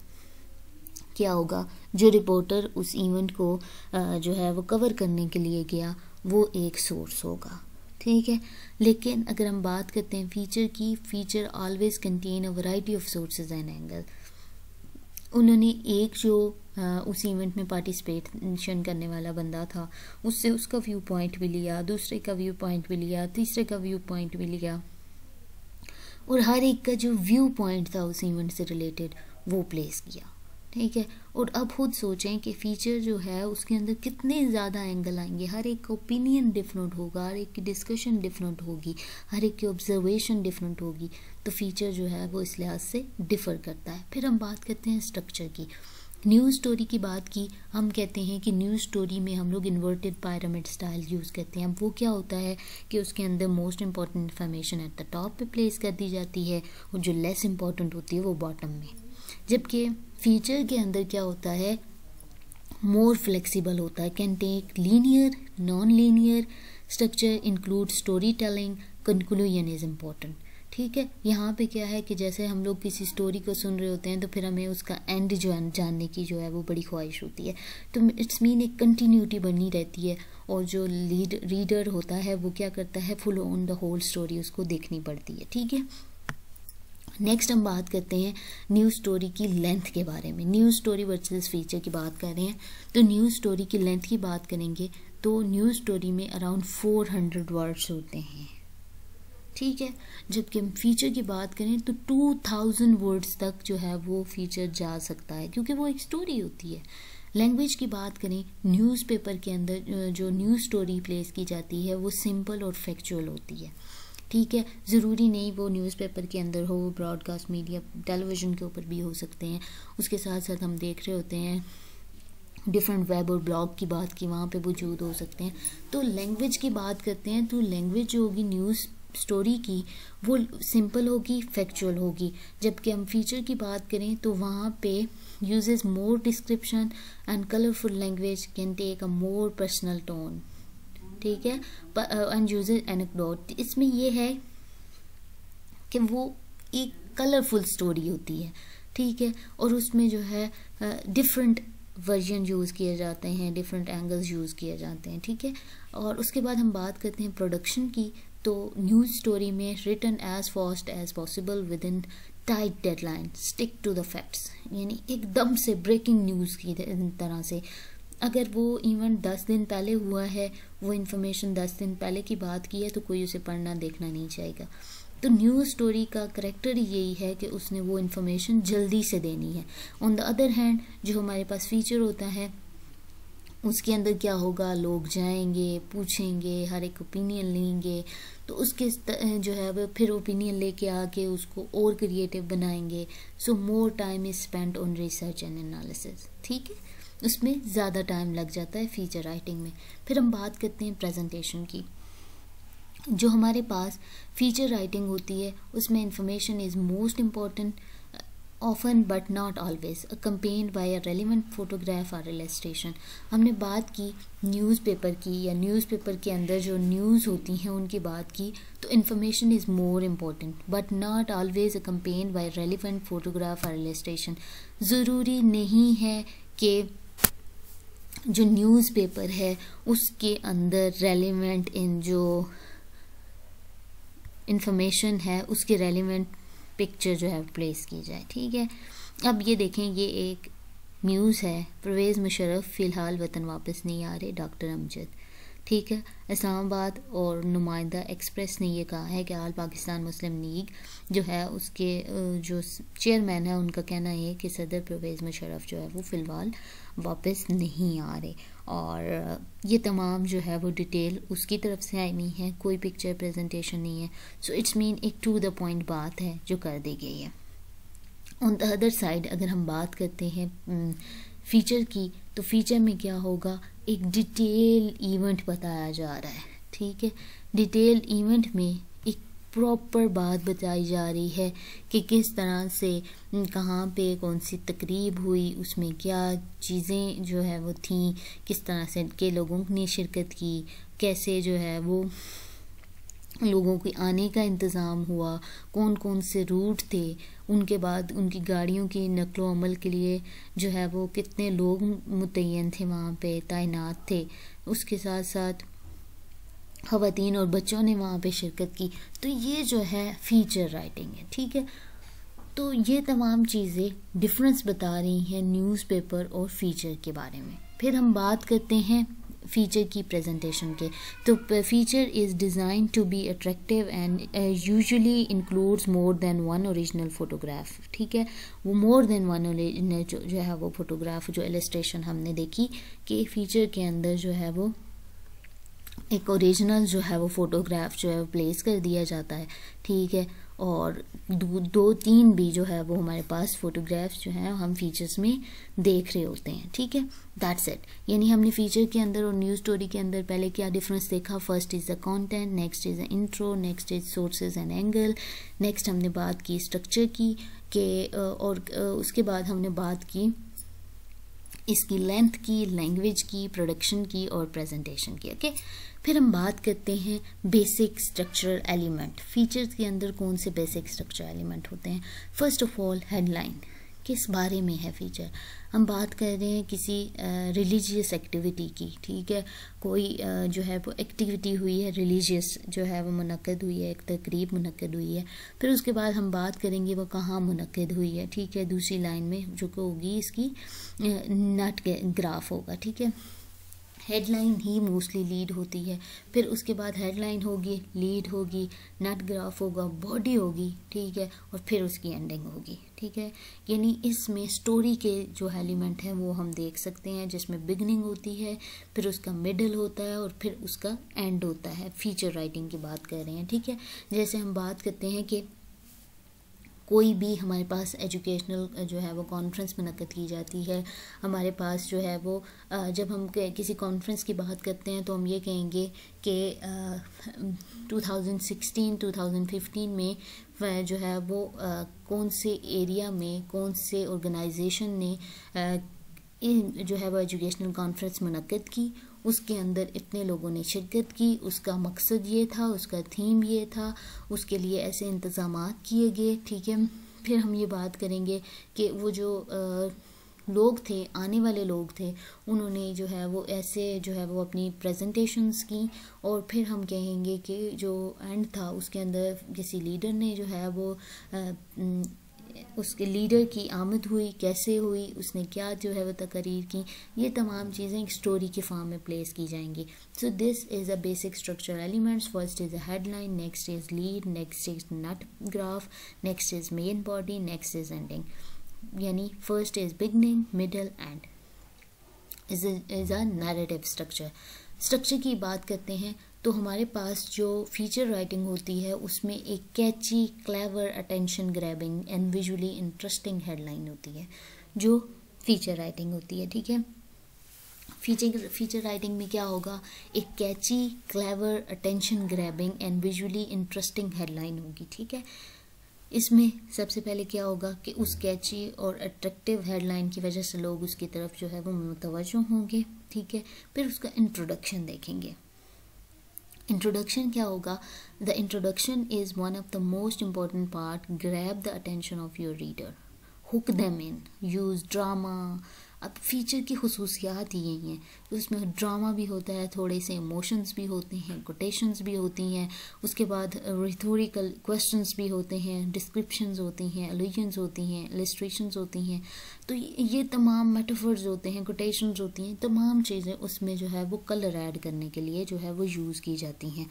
क्या होगा, जो रिपोर्टर उस इवेंट को जो है वो कवर करने के लिए गया, वो एक सोर्स होगा, ठीक है। लेकिन अगर हम बात करते हैं फीचर की, feature always contain a variety of sources and angle. उन्होंने एक जो उस इवेंट में पार्टिसिपेशन करने वाला बंदा था, उससे उसका व्यू पॉइंट भी लिया, दूसरे का व्यू पॉइंट भी लिया, तीसरे का व्यू पॉइंट भी लिया, और हर एक का जो व्यू पॉइंट था उस इवेंट से रिलेटेड वो प्लेस किया, ठीक है। और अब खुद सोचें कि फीचर जो है उसके अंदर कितने ज़्यादा एंगल आएंगे, हर एक का ओपिनियन डिफरेंट होगा, हर एक की डिस्कशन डिफरेंट होगी, हर एक की ऑब्जर्वेशन डिफरेंट होगी, तो फीचर जो है वो इस लिहाज से डिफ़र करता है। फिर हम बात करते हैं स्ट्रक्चर की। न्यूज़ स्टोरी की बात की, हम कहते हैं कि न्यूज़ स्टोरी में हम लोग इन्वर्टेड पिरामिड स्टाइल यूज़ करते हैं। अब वो क्या होता है कि उसके अंदर most important information at the top पे प्लेस कर दी जाती है और जो लेस इंपॉर्टेंट होती है वो बॉटम में। जबकि फीचर के अंदर क्या होता है, मोर फ्लेक्सिबल होता है, can take linear, non linear structure, include story telling, conclusion is important. ठीक है, यहाँ पे क्या है कि जैसे हम लोग किसी स्टोरी को सुन रहे होते हैं तो फिर हमें उसका एंड जो जानने की जो है वो बड़ी ख्वाहिश होती है, तो इट्स मीन एक कंटिन्यूटी बनी रहती है और जो रीडर होता है वो क्या करता है, full on the whole story उसको देखनी पड़ती है। ठीक है, नेक्स्ट हम बात करते हैं न्यूज़ स्टोरी की लेंथ के बारे में। न्यूज़ स्टोरी वर्सेस फीचर की बात कर रहे हैं, तो न्यूज़ स्टोरी की लेंथ की बात करेंगे तो न्यूज़ स्टोरी में अराउंड 400 वर्ड्स होते हैं। ठीक है, जबकि हम फीचर की बात करें तो 2000 वर्ड्स तक जो है वो फीचर जा सकता है, क्योंकि वो एक स्टोरी होती है। लैंग्वेज की बात करें, न्यूज़पेपर के अंदर जो न्यूज़ स्टोरी प्लेस की जाती है वो सिंपल और फैक्चुअल होती है। ठीक है, ज़रूरी नहीं वो न्यूज़पेपर के अंदर हो, ब्रॉडकास्ट मीडिया टेलीविज़न के ऊपर भी हो सकते हैं। उसके साथ साथ हम देख रहे होते हैं डिफरेंट वेब और ब्लॉग की बात की, वहाँ पे वजूद हो सकते हैं। तो लैंग्वेज की बात करते हैं तो लैंग्वेज जो होगी न्यूज़ स्टोरी की वो सिंपल होगी, फैक्चुअल होगी। जबकि हम फीचर की बात करें तो वहाँ पे uses more description and colourful language, can take a more personal tone. ठीक है, एंड यूजेस एनेक्डोट, इसमें ये है कि वो एक कलरफुल स्टोरी होती है। ठीक है, और उसमें जो है डिफरेंट वर्जन यूज़ किए जाते हैं, डिफरेंट एंगल्स यूज़ किए जाते हैं। ठीक है, और उसके बाद हम बात करते हैं प्रोडक्शन की, तो न्यूज़ स्टोरी में written as fast as possible within tight deadline, stick to the facts, यानी एकदम से ब्रेकिंग न्यूज़ की तरह से। अगर वो इवेंट 10 दिन पहले हुआ है, वो इन्फॉर्मेशन 10 दिन पहले की बात की है, तो कोई उसे पढ़ना देखना नहीं चाहेगा। तो न्यूज़ स्टोरी का करैक्टर यही है कि उसने वो इन्फॉर्मेशन जल्दी से देनी है। ऑन द अदर हैंड जो हमारे पास फीचर होता है उसके अंदर क्या होगा, लोग जाएंगे, पूछेंगे, हर एक ओपिनियन लेंगे, तो उसके जो है वो फिर ओपिनियन लेके आके उसको और क्रिएटिव बनाएंगे। So more time is spent on research and analysis. ठीक है, उसमें ज़्यादा टाइम लग जाता है फीचर राइटिंग में। फिर हम बात करते हैं प्रेजेंटेशन की। जो हमारे पास फीचर राइटिंग होती है उसमें information is most important, often but not always, accompanied by a relevant photograph or illustration। हमने बात की न्यूज़पेपर की, या न्यूज़पेपर के अंदर जो न्यूज़ होती हैं उनकी बात की, तो information is more important but not always accompanied by relevant photograph or illustration। ज़रूरी नहीं है कि जो न्यूज़पेपर है उसके अंदर रेलिवेंट इन जो इंफॉर्मेशन है उसके रेलिवेंट पिक्चर जो है प्लेस की जाए। ठीक है, अब ये देखें, ये एक न्यूज़ है, परवेज़ मुशर्रफ फ़िलहाल वतन वापस नहीं आ रहे, डॉक्टर अमजद। ठीक है, इस्लामाबाद और नुमाइंदा एक्सप्रेस ने ये कहा है कि आल पाकिस्तान मुस्लिम लीग जो है उसके जो चेयरमैन है उनका कहना है कि सदर परवेज़ मुशर्रफ जो है वो फ़िलहाल वापस नहीं आ रहे, और ये तमाम जो है वो डिटेल उसकी तरफ से आई हुई है, कोई पिक्चर प्रेजेंटेशन नहीं है। सो इट्स मीन एक टू द पॉइंट बात है जो कर दी गई है। ऑन द अदर साइड अगर हम बात करते हैं फीचर की, तो फीचर में क्या होगा, एक डिटेल इवेंट बताया जा रहा है। ठीक है, डिटेल इवेंट में एक प्रॉपर बात बताई जा रही है कि किस तरह से कहाँ पे कौन सी तकरीब हुई, उसमें क्या चीज़ें जो है वो थी, किस तरह से के लोगों ने शिरकत की, कैसे जो है वो लोगों के आने का इंतज़ाम हुआ, कौन कौन से रूट थे, उनके बाद उनकी गाड़ियों की नकलो अमल के लिए जो है वो कितने लोग मुतय्यन थे वहाँ पे तैनात थे, उसके साथ साथ ख़वातीन और बच्चों ने वहाँ पे शिरकत की। तो ये जो है फीचर राइटिंग है। ठीक है, तो ये तमाम चीज़ें डिफरेंस बता रही हैं न्यूज़पेपर और फीचर के बारे में। फिर हम बात करते हैं फीचर की प्रेजेंटेशन के। तो feature is design to be attractive and usually includes more than one original photograph, ठीक है। वो मोर देन वन जो है वो फोटोग्राफ, जो इलस्ट्रेशन हमने देखी कि फीचर के अंदर जो है वो एक ओरिजिनल जो है वो फोटोग्राफ जो है वो प्लेस कर दिया जाता है, ठीक है। और दो तीन भी जो है वो हमारे पास फोटोग्राफ्स जो हैं हम फीचर्स में देख रहे होते हैं, ठीक है। That's it. यानी हमने फीचर के अंदर और न्यूज़ स्टोरी के अंदर पहले क्या डिफरेंस देखा। First is the content, next is the intro, next is sources and angle, next हमने बात की स्ट्रक्चर की और उसके बाद हमने बात की इसकी लेंथ की, लैंग्वेज की, प्रोडक्शन की और प्रेजेंटेशन की, ओके। फिर हम बात करते हैं बेसिक स्ट्रक्चरल एलिमेंट। फीचर्स के अंदर कौन से बेसिक स्ट्रक्चरल एलिमेंट होते हैं। फर्स्ट ऑफ ऑल हेडलाइन, किस बारे में है फीचर। हम बात कर रहे हैं किसी रिलीजियस एक्टिविटी की, ठीक है। कोई जो है वो एक्टिविटी हुई है रिलीजियस जो है वो मुनक्कद हुई है, एक तकरीब मुनक्कद हुई है। फिर उसके बाद हम बात करेंगे वो कहाँ मुनक्कद हुई है, ठीक है। दूसरी लाइन में जो होगी इसकी नट ग्राफ होगा, ठीक है। हेडलाइन ही मोस्टली लीड होती है। फिर उसके बाद हेडलाइन होगी, लीड होगी, नट ग्राफ होगा, बॉडी होगी, ठीक है। और फिर उसकी एंडिंग होगी, ठीक है। यानी इसमें स्टोरी के जो एलिमेंट हैं वो हम देख सकते हैं, जिसमें बिगनिंग होती है, फिर उसका मिडल होता है और फिर उसका एंड होता है। फीचर राइटिंग की बात कर रहे हैं, ठीक है। जैसे हम बात करते हैं कि कोई भी हमारे पास एजुकेशनल जो है वो कॉन्फ्रेंस मुनक्कद की जाती है, हमारे पास जो है वो जब हम किसी कॉन्फ्रेंस की बात करते हैं तो हम ये कहेंगे कि 2016-2015 में जो है वो कौन से एरिया में कौन से ऑर्गेनाइजेशन ने जो है वो एजुकेशनल कॉन्फ्रेंस मुनक्कद की, उसके अंदर इतने लोगों ने शिरकत की, उसका मकसद ये था, उसका थीम ये था, उसके लिए ऐसे इंतज़ामात किए गए, ठीक है। फिर हम ये बात करेंगे कि वो जो लोग थे, आने वाले लोग थे, उन्होंने जो है वो ऐसे जो है वो अपनी प्रेजेंटेशंस की। और फिर हम कहेंगे कि जो एंड था उसके अंदर किसी लीडर ने जो है वो उसके लीडर की आमद हुई, कैसे हुई, उसने क्या जो है वो तकरीर की, ये तमाम चीज़ें एक स्टोरी के फॉर्म में प्लेस की जाएंगी। So this is a basic structural elements. First is a headline, next is lead, next is nut graph, next is main body, next is ending. यानी first is beginning, middle end is a narrative structure. Structure की बात करते हैं तो हमारे पास जो feature writing होती है उसमें एक catchy, clever, attention grabbing and visually interesting headline होती है, जो फीचर राइटिंग होती है, ठीक है। फीचर राइटिंग में क्या होगा, एक catchy, clever, attention grabbing and visually interesting headline होगी, ठीक है। इसमें सबसे पहले क्या होगा कि उस कैची और अट्रैक्टिव हेडलाइन की वजह से लोग उसकी तरफ जो है वो मुतवज्जो होंगे, ठीक है। फिर उसका इंट्रोडक्शन देखेंगे। इंट्रोडक्शन क्या होगा, the introduction is one of the most important part, grab the attention of your reader, hook them in, use drama. अब फीचर की खुसूसियात ही यही हैं, उसमें ड्रामा भी होता है, थोड़े से इमोशंस भी होते हैं, कोटेशंस भी होती हैं, उसके बाद रिथोरिकल क्वेश्चंस भी होते हैं, डिस्क्रिप्शंस होती हैं, अलूजन्स होती हैं, इलस्ट्रेशंस होती हैं। तो ये तमाम मेटाफर्स होते हैं, कोटेशंस होती हैं, तमाम चीज़ें उसमें जो है वो कलर ऐड करने के लिए जो है वो यूज़ की जाती हैं।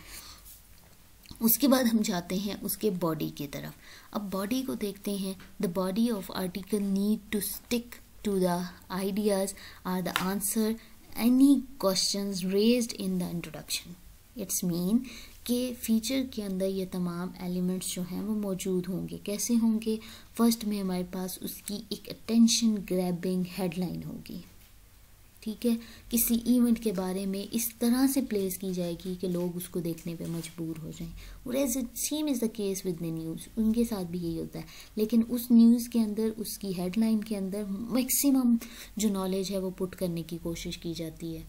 उसके बाद हम जाते हैं उसके बॉडी की तरफ। अब बॉडी को देखते हैं। The body of article need to stick to the ideas are the answer any questions raised in the introduction. It's mean कि फीचर के अंदर ये तमाम एलिमेंट्स जो हैं वो मौजूद होंगे। कैसे होंगे, फर्स्ट में हमारे पास उसकी एक अटेंशन ग्रैबिंग हेडलाइन होगी, ठीक है। किसी इवेंट के बारे में इस तरह से प्लेस की जाएगी कि लोग उसको देखने पे मजबूर हो जाएं। और as it same is the case with the news, उनके साथ भी यही होता है। लेकिन उस न्यूज़ के अंदर, उसकी हेडलाइन के अंदर मैक्सिमम जो नॉलेज है वो पुट करने की कोशिश की जाती है।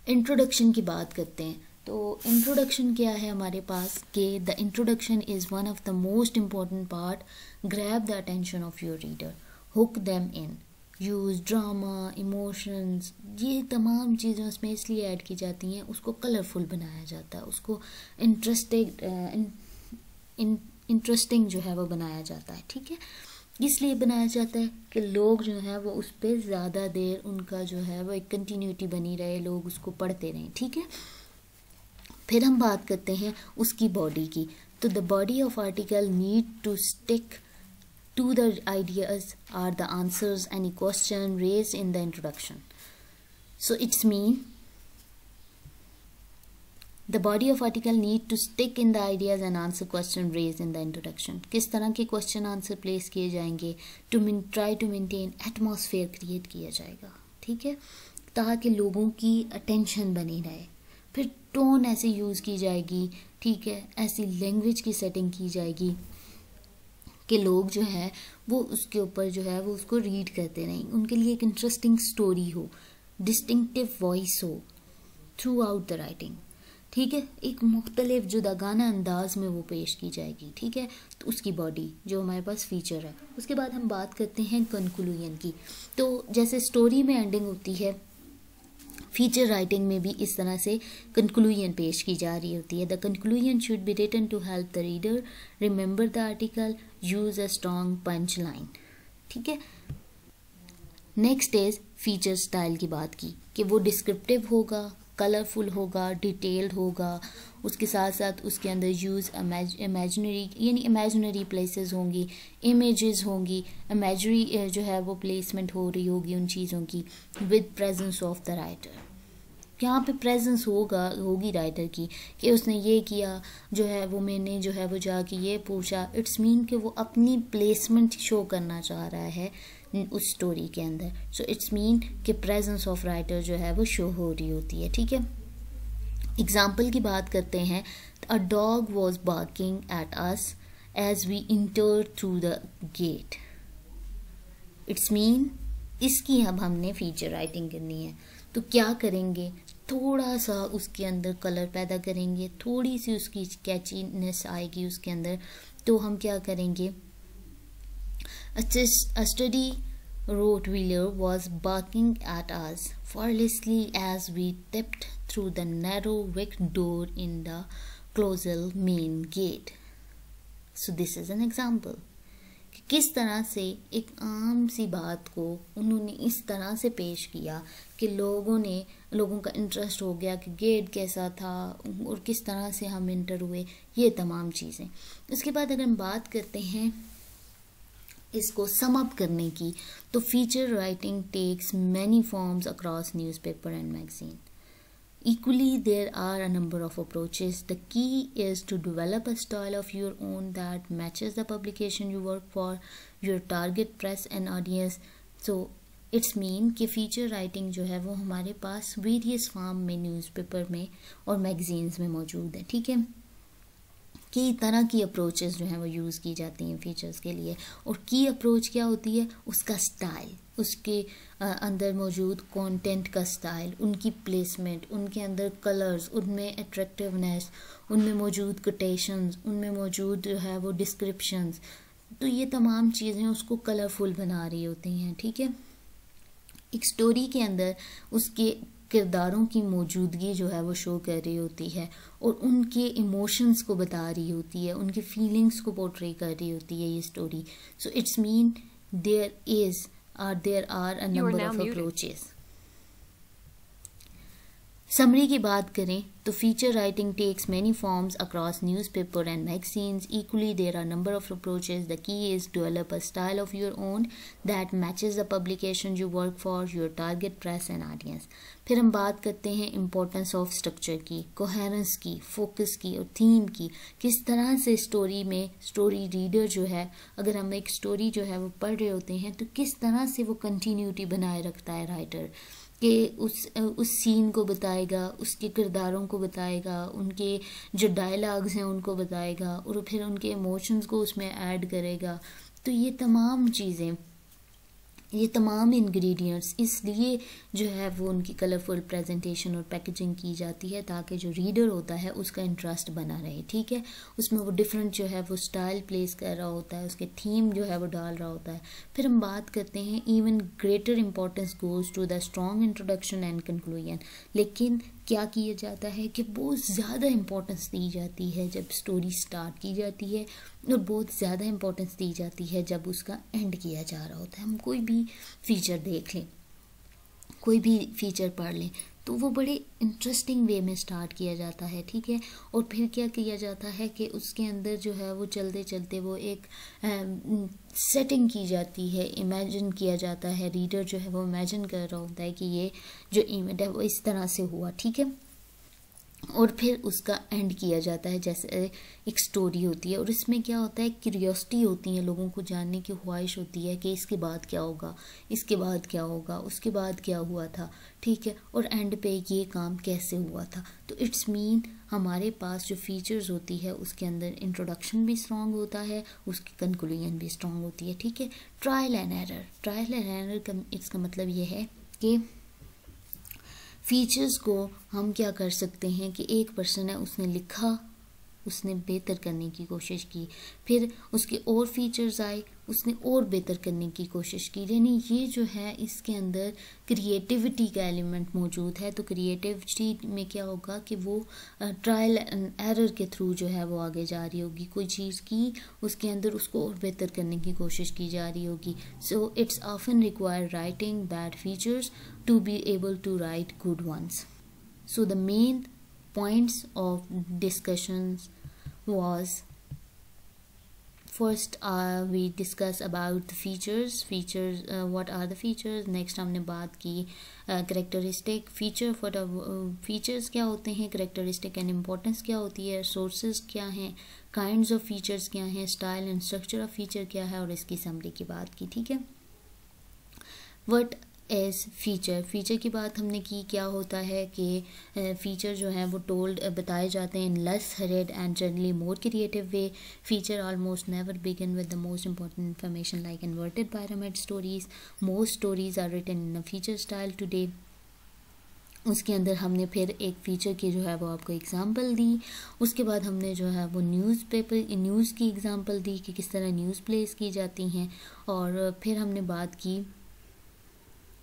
इंट्रोडक्शन की बात करते हैं तो इंट्रोडक्शन क्या है हमारे पास कि the introduction is one of the most important part, grab the attention of your reader, hook them in, use drama, emotions, ये तमाम चीज़ें उसमें इसलिए ऐड की जाती हैं, उसको कलरफुल बनाया जाता है, उसको इंटरेस्टिंग जो है वो बनाया जाता है, ठीक है। इसलिए बनाया जाता है कि लोग जो है वो उस पर ज़्यादा देर उनका जो है वो एक कंटिन्यूटी बनी रहे, लोग उसको पढ़ते रहें, ठीक है। फिर हम बात करते हैं उसकी बॉडी की। तो the body of article need to stick to the ideas are the answers any question raised in the introduction. So it's mean The body of article need to stick in the ideas and answer question raised in the introduction. किस तरह के question answer place किए जाएंगे, to try to maintain atmosphere create किया जाएगा, ठीक है, ताकि लोगों की अटेंशन बनी रहे। फिर टोन ऐसे यूज़ की जाएगी, ठीक है, ऐसी लैंग्वेज की सेटिंग की जाएगी कि लोग जो है वो उसके ऊपर जो है वो उसको रीड करते रहें, उनके लिए एक इंटरेस्टिंग स्टोरी हो, डिस्टिंक्टिव वॉइस हो थ्रू आउट द राइटिंग, ठीक है, एक मुख्तलिफ जुदागाना अंदाज में वो पेश की जाएगी, ठीक है। तो उसकी बॉडी जो हमारे पास फीचर है। उसके बाद हम बात करते हैं कंक्लूजन की। तो जैसे स्टोरी में एंडिंग होती है, फीचर राइटिंग में भी इस तरह से कंक्लूजन पेश की जा रही होती है। The conclusion should be written to help the reader remember the article, use a strong punch line, ठीक है। नेक्स्ट इज फीचर स्टाइल की बात की कि वो डिस्क्रिप्टिव होगा, कलरफुल होगा, डिटेल्ड होगा, उसके साथ साथ उसके अंदर यूज़ इमेजिनरी यानी इमेजिनरी प्लेसेस होंगी, इमेजेस होंगी, इमेजरी जो है वो प्लेसमेंट हो रही होगी उन चीज़ों की, with presence of the writer. यहाँ पे प्रेजेंस होगी राइटर की कि उसने ये किया जो है वो, मैंने जो है वो जाके ये पूछा। इट्स मीन कि वो अपनी प्लेसमेंट शो करना चाह रहा है उस स्टोरी के अंदर। सो इट्स मीन कि प्रेजेंस ऑफ राइटर जो है वो शो हो रही होती है, ठीक है। एग्जाम्पल की बात करते हैं। A dog was barking at us as we enter through the gate. It's mean इसकी अब हमने फीचर राइटिंग करनी है, तो क्या करेंगे, थोड़ा सा उसके अंदर कलर पैदा करेंगे, थोड़ी सी उसकी कैचीनेस आएगी उसके अंदर। तो हम क्या करेंगे, A steady Rottweiler was barking at us fearlessly as we stepped through the narrow wicket door in the colossal main gate. So this is an example कि किस तरह से एक आम सी बात को उन्होंने इस तरह से पेश किया कि लोगों का इंटरेस्ट हो गया कि गेट कैसा था और किस तरह से हम इंटर हुए, ये तमाम चीज़ें। इसके बाद अगर हम बात करते हैं इसको सम अप करने की, तो feature writing takes many forms across newspaper and magazine. Equally, there are a number of approaches. The key is to develop a style of your own that matches the publication you work for, your target press and audience. So, it's mean कि feature writing जो है वो हमारे पास various form में newspaper में और magazines में मौजूद है, ठीक है। कई तरह की अप्रोचेस जो हैं वो यूज़ की जाती हैं फीचर्स के लिए। और की अप्रोच क्या होती है, उसका स्टाइल, उसके अंदर मौजूद कंटेंट का स्टाइल, उनकी प्लेसमेंट, उनके अंदर कलर्स, उनमें अट्रैक्टिवनेस, उनमें मौजूद कोटेशंस, उनमें मौजूद जो है वो डिस्क्रिप्शंस। तो ये तमाम चीज़ें उसको कलरफुल बना रही होती हैं, ठीक है। एक स्टोरी के अंदर उसके किरदारों की मौजूदगी जो है वो शो कर रही होती है और उनके इमोशंस को बता रही होती है, उनके फीलिंग्स को पोर्ट्रे कर रही होती है ये story. So it's mean there are a number of approaches. Summary की बात करें तो feature writing takes many forms across newspaper and magazines. Equally there are number of approaches. The key is develop a style of your own that matches the publication you work for, your target press and audience. फिर हम बात करते हैं importance of structure की, coherence की, focus की और theme की। किस तरह से स्टोरी में स्टोरी रीडर जो है, अगर हम एक स्टोरी जो है वो पढ़ रहे होते हैं तो किस तरह से वो कंटिन्यूटी बनाए रखता है राइटर, कि उस सीन को बताएगा, उसके किरदारों को बताएगा, उनके जो डायलॉग्स हैं उनको बताएगा और फिर उनके इमोशंस को उसमें ऐड करेगा। तो ये तमाम चीज़ें, ये तमाम इंग्रेडिएंट्स इसलिए जो है वो उनकी कलरफुल प्रेजेंटेशन और पैकेजिंग की जाती है ताकि जो रीडर होता है उसका इंटरेस्ट बना रहे, ठीक है। उसमें वो डिफरेंट जो है वो स्टाइल प्लेस कर रहा होता है, उसके थीम जो है वो डाल रहा होता है। फिर हम बात करते हैं even greater importance goes to the strong introduction and conclusion. लेकिन क्या किया जाता है कि बहुत ज़्यादा इम्पोर्टेंस दी जाती है जब स्टोरी स्टार्ट की जाती है, और बहुत ज़्यादा इम्पोर्टेंस दी जाती है जब उसका एंड किया जा रहा होता है। हम कोई भी फीचर देख लें, कोई भी फीचर पढ़ लें, तो वो बड़े इंटरेस्टिंग वे में स्टार्ट किया जाता है, ठीक है। और फिर क्या किया जाता है कि उसके अंदर जो है वो चलते चलते वो एक सेटिंग की जाती है, इमेजिन किया जाता है, रीडर जो है वो इमेजिन कर रहा होता है कि ये जो इवेंट है वो इस तरह से हुआ, ठीक है। और फिर उसका एंड किया जाता है, जैसे एक स्टोरी होती है, और इसमें क्या होता है, क्यूरियोसिटी होती है, लोगों को जानने की ख्वाहिश होती है कि इसके बाद क्या होगा, इसके बाद क्या होगा, उसके बाद क्या हुआ था, ठीक है, और एंड पे ये काम कैसे हुआ था। तो इट्स मीन हमारे पास जो फीचर्स होती है उसके अंदर इंट्रोडक्शन भी स्ट्रांग होता है, उसकी कंक्लूजन भी स्ट्रांग होती है, ठीक है। Trial and error, trial and error का इसका मतलब ये है कि फीचर्स को हम क्या कर सकते हैं कि एक पर्सन है, उसने लिखा, उसने बेहतर करने की कोशिश की, फिर उसके और फीचर्स आए, उसने और बेहतर करने की कोशिश की, यानी ये जो है इसके अंदर क्रिएटिविटी का एलिमेंट मौजूद है। तो क्रिएटिविटी में क्या होगा कि वो ट्रायल एंड एरर के थ्रू जो है वो आगे जा रही होगी, कोई चीज़ की उसके अंदर उसको और बेहतर करने की कोशिश की जा रही होगी। So it's often require writing bad features to be able to write good ones. So the main points of discussions was, first we discuss about the features, what are the features। next हमने बात की characteristic feature, features क्या होते हैं, characteristic and importance क्या होती है, sources क्या हैं, kinds of features क्या हैं, style and structure of feature क्या है, और इसकी summary की बात की, ठीक है। what एज फीचर, फीचर की बात हमने की, क्या होता है कि फीचर जो है वो टोल्ड बताए जाते हैं in less hurried and generally more creative way. Feature almost never begin with the most important information like inverted pyramid stories. Most stories are written in a feature style today. उसके अंदर हमने फिर एक feature की जो है वो आपको एग्जांपल दी। उसके बाद हमने जो है वो न्यूज़ की एग्जांपल दी कि किस तरह न्यूज़ प्लेस की जाती हैं। और फिर हमने बात की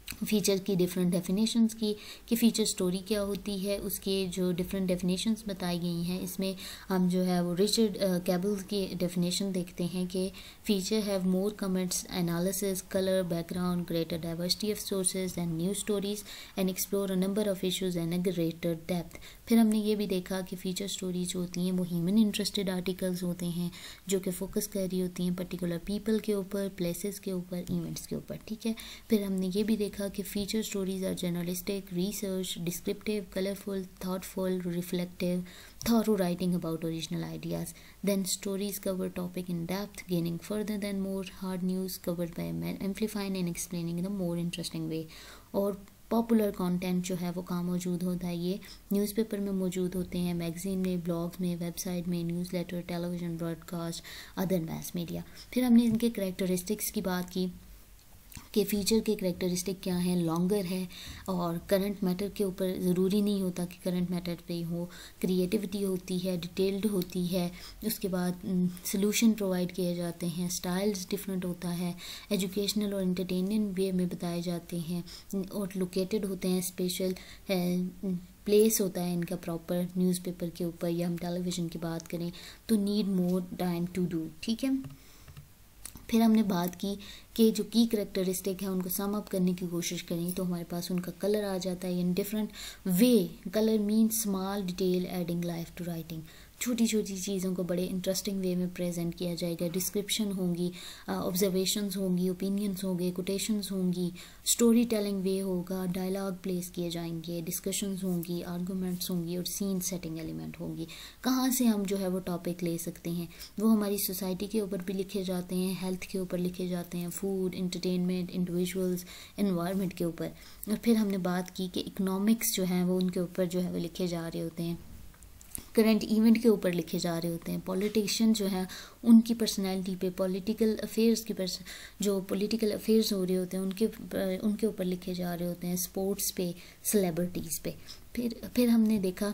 फीचर की डिफरेंट डेफिनेशंस की कि फ़ीचर स्टोरी क्या होती है, उसके जो डिफरेंट डेफिनेशंस बताई गई हैं। इसमें हम जो है वो रिचर्ड कैबल्स की डेफिनेशन देखते हैं कि feature have more comments, analysis, colour, background, greater diversity of sources and news stories and explore a number of issues and a greater depth. फिर हमने ये भी देखा कि फ़ीचर स्टोरीज होती हैं वो ह्यूमन इंटरेस्टेड आर्टिकल्स होते हैं जो कि फोकस कर रही होती हैं पर्टिकुलर पीपल के ऊपर, प्लेसेस के ऊपर, इवेंट्स के ऊपर, ठीक है। फिर हमने ये भी देखा कि feature stories are journalistic, research, descriptive, colourful, thoughtful, reflective, thorough writing about original ideas. Then stories cover topic in depth, gaining further than more hard news covered by amplifying and explaining in a more interesting way. और popular content जो है वो कहाँ मौजूद होता है, ये newspaper में मौजूद होते हैं, मैगजीन में, ब्लॉग्स में, वेबसाइट में, newsletter, television broadcast, other mess media. फिर हमने इनके करैक्टरिस्टिक्स की बात की कि फ़ीचर के करैक्टरिस्टिक क्या हैं, लॉन्गर है और करंट मैटर के ऊपर ज़रूरी नहीं होता कि करंट मैटर पे हो, क्रिएटिविटी होती है, डिटेल्ड होती है, उसके बाद सॉल्यूशन प्रोवाइड किए जाते हैं, स्टाइल्स डिफरेंट होता है, एजुकेशनल और एंटरटेनमेंट वे में बताए जाते हैं, और लोकेटेड होते हैं, स्पेशल प्लेस होता है इनका प्रॉपर न्यूज़पेपर के ऊपर, या हम टेलीविज़न की बात करें तो need more time to do, ठीक है। फिर हमने बात की कि जो की करैक्टरिस्टिक है उनको सम अप करने की कोशिश करें तो हमारे पास उनका कलर आ जाता है in different way. Colour mean small detail adding life to writing, छोटी छोटी चीज़ों को बड़े इंटरेस्टिंग वे में प्रेजेंट किया जाएगा। डिस्क्रिप्शन होंगी, ऑब्जर्वेशंस होंगी, ओपिनियंस होंगे, कोटेशंस होंगी, स्टोरी टेलिंग वे होगा, डायलॉग प्लेस किए जाएंगे, डिस्कशंस होंगी, आर्गूमेंट्स होंगी, और सीन सेटिंग एलिमेंट होंगी। कहाँ से हम जो है वो टॉपिक ले सकते हैं, वो हमारी सोसाइटी के ऊपर भी लिखे जाते हैं, हेल्थ के ऊपर लिखे जाते हैं, फूड, इंटरटेनमेंट, इंडिविजुअल्स, एनवायरनमेंट के ऊपर। और फिर हमने बात की कि इकोनॉमिक्स जो है वो उनके ऊपर जो है वो लिखे जा रहे होते हैं, करंट इवेंट के ऊपर लिखे जा रहे होते हैं, पॉलिटिशियन जो है उनकी पर्सनैलिटी पे, पॉलिटिकल अफेयर्स की जो पॉलिटिकल अफेयर्स हो रहे होते हैं उनके ऊपर लिखे जा रहे होते हैं, स्पोर्ट्स पे, सेलिब्रिटीज़ पे। फिर हमने देखा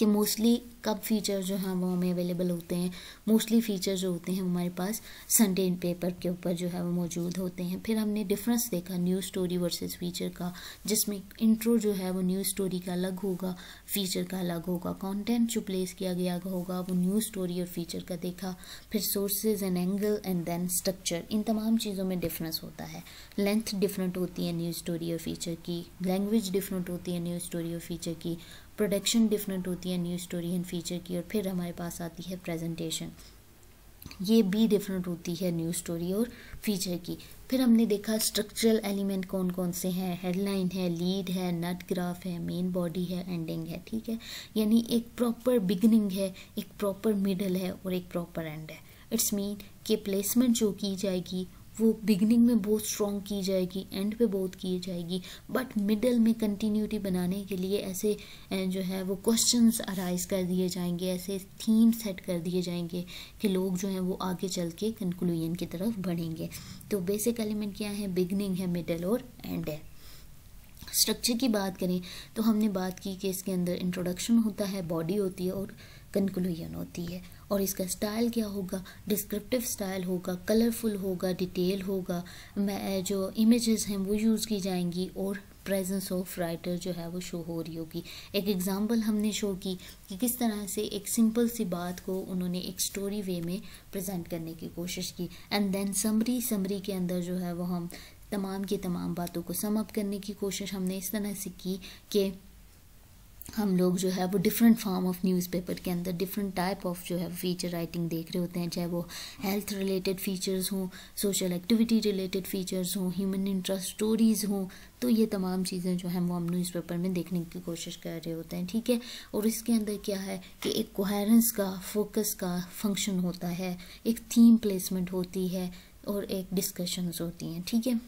कि मोस्टली कब फीचर जो हैं वो हमें अवेलेबल होते हैं, मोस्टली फीचर जो होते हैं हमारे पास संडे पेपर के ऊपर जो है वो मौजूद होते हैं। फिर हमने डिफरेंस देखा न्यूज़ स्टोरी वर्सेस फीचर का, जिसमें इंट्रो जो है वो न्यूज़ स्टोरी का अलग होगा, फीचर का अलग होगा, कंटेंट जो प्लेस किया गया होगा वो न्यूज़ स्टोरी और फीचर का देखा। फिर sources and angle and then structure, इन तमाम चीज़ों में डिफरेंस होता है। लेंथ डिफरेंट होती है न्यूज़ स्टोरी और फीचर की, लैंग्वेज डिफरेंट होती है न्यूज़ स्टोरी और फीचर की, प्रोडक्शन डिफरेंट होती है न्यूज़ स्टोरी एंड फीचर की, और फिर हमारे पास आती है प्रेजेंटेशन, ये भी डिफरेंट होती है न्यूज़ स्टोरी और फीचर की। फिर हमने देखा स्ट्रक्चरल एलिमेंट कौन कौन से हैं, हेडलाइन है, लीड है, नट ग्राफ है, मेन बॉडी है, एंडिंग है, ठीक है। यानी एक प्रॉपर बिगिनिंग है, एक प्रॉपर मिडल है और एक प्रॉपर एंड है। इट्स मीन कि प्लेसमेंट जो की जाएगी वो बिगिनिंग में बहुत स्ट्रॉन्ग की जाएगी, एंड पे बहुत की जाएगी, बट मिडल में कंटिन्यूटी बनाने के लिए ऐसे जो है वो क्वेश्चंस अराइज कर दिए जाएंगे, ऐसे थीम सेट कर दिए जाएंगे कि लोग जो हैं वो आगे चल के कंक्लूजन की तरफ बढ़ेंगे। तो बेसिक एलिमेंट क्या है, बिगिनिंग है, मिडल और एंड है। स्ट्रक्चर की बात करें तो हमने बात की कि इसके अंदर इंट्रोडक्शन होता है, बॉडी होती है और कंक्लूजन होती है। और इसका स्टाइल क्या होगा, डिस्क्रिप्टिव स्टाइल होगा, कलरफुल होगा, डिटेल होगा, जो इमेजेस हैं वो यूज़ की जाएंगी और प्रेजेंस ऑफ राइटर जो है वो शो हो रही होगी। एक एग्जांपल हमने शो की कि किस तरह से एक सिंपल सी बात को उन्होंने एक स्टोरी वे में प्रेजेंट करने की कोशिश की। एंड देन समरी के अंदर जो है वो हम तमाम की तमाम बातों को सम अप करने की कोशिश हमने इस तरह से की कि हम लोग जो है वो डिफरेंट फॉर्म ऑफ न्यूज़पेपर के अंदर डिफरेंट टाइप ऑफ जो है फीचर राइटिंग देख रहे होते हैं, चाहे वो हेल्थ रिलेटेड फीचर्स हों, सोशल एक्टिविटी रिलेटेड फीचर्स हों, ह्यूमन इंटरेस्ट स्टोरीज़ हों। तो ये तमाम चीज़ें जो हैं वो हम न्यूज़पेपर में देखने की कोशिश कर रहे होते हैं, ठीक है। और इसके अंदर क्या है कि एक कोहेरेंस का, फोकस का फंक्शन होता है, एक थीम प्लेसमेंट होती है और एक डिस्कशंस होती हैं, ठीक है।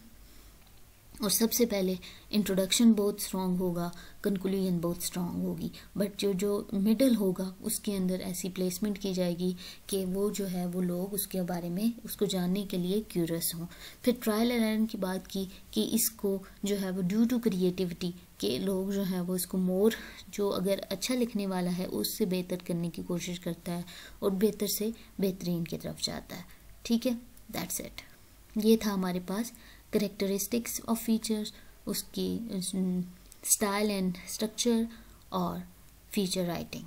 और सबसे पहले इंट्रोडक्शन बहुत स्ट्रॉन्ग होगा, कंक्लूजन बहुत स्ट्रॉन्ग होगी, बट जो मिडल होगा उसके अंदर ऐसी प्लेसमेंट की जाएगी कि वो जो है वो लोग उसके बारे में उसको जानने के लिए क्यूरियस हों। फिर ट्रायल एंड एरर की बात की कि इसको जो है वो ड्यू टू क्रिएटिविटी के लोग जो है वो इसको मोर, जो अगर अच्छा लिखने वाला है उससे बेहतर करने की कोशिश करता है और बेहतर से बेहतरीन की तरफ जाता है, ठीक है। That's it. ये था हमारे पास करेक्टरिस्टिक्स ऑफ फीचर्स, उसकी स्टाइल एंड स्ट्रक्चर और फीचर राइटिंग।